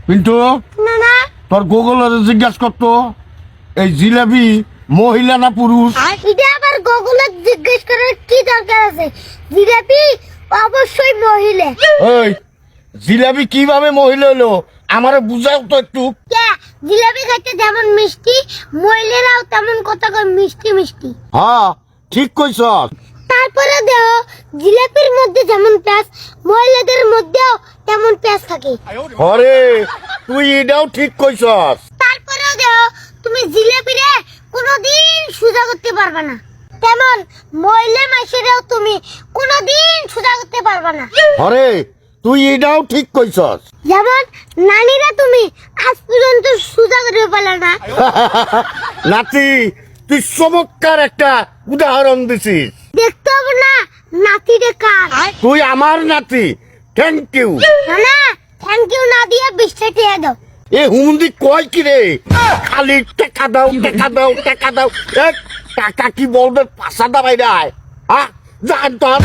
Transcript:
পিন্টু না না তোর গুগলের জিজ্ঞাসা করতো এই জিলাপি মহিলা না পুরুষ? এটা আবার গুগলে জিজ্ঞেস করার কি দরকার আছে? জিলাপি অবশ্যই মহিলা। ওই জিলাপি কিভাবে মহিলা হলো আমারে বুঝাও তো একটু। কে জিলাপি খাইতে যেমন মিষ্টি, মহিলারাও তেমন কথা কয় মিষ্টি মিষ্টি। হ্যাঁ ঠিক কইছস। তারপরে দেও জিলাপির মধ্যে যেমন প্যাঁচ, মহিলাদের মধ্যেও তেমন প্যাঁচ থাকে। হরে তুই এটাও ঠিক কইছস। তারপরেও দেও তুমি জিলাপিরে কোনোদিন সোজা করতে পারবে না, তেমন মহিলা মাসেরেও তুমি কোনোদিন সোজা করতে পারবে না। হরে তুই এটাও ঠিক কইছস। যেমন নানিরা তুমি আজ পর্যন্ত সোজা করে পারলে না। নাতি তুই চমৎকার একটা উদাহরণ দিছিস। দেখতে হবে না নাতিরে কার। তুই আমার নাতি, থ্যাংক ইউ। না না থ্যাংক ইউ না দিয়ে 20টা টাকা দাও। এ হুমন্দি কয় কি রে, খালি টাকা দাও টাকা দাও টাকা দাও। টাকা কি বলবে পাশা দাবাই রায়, হ্যাঁ জান তোর।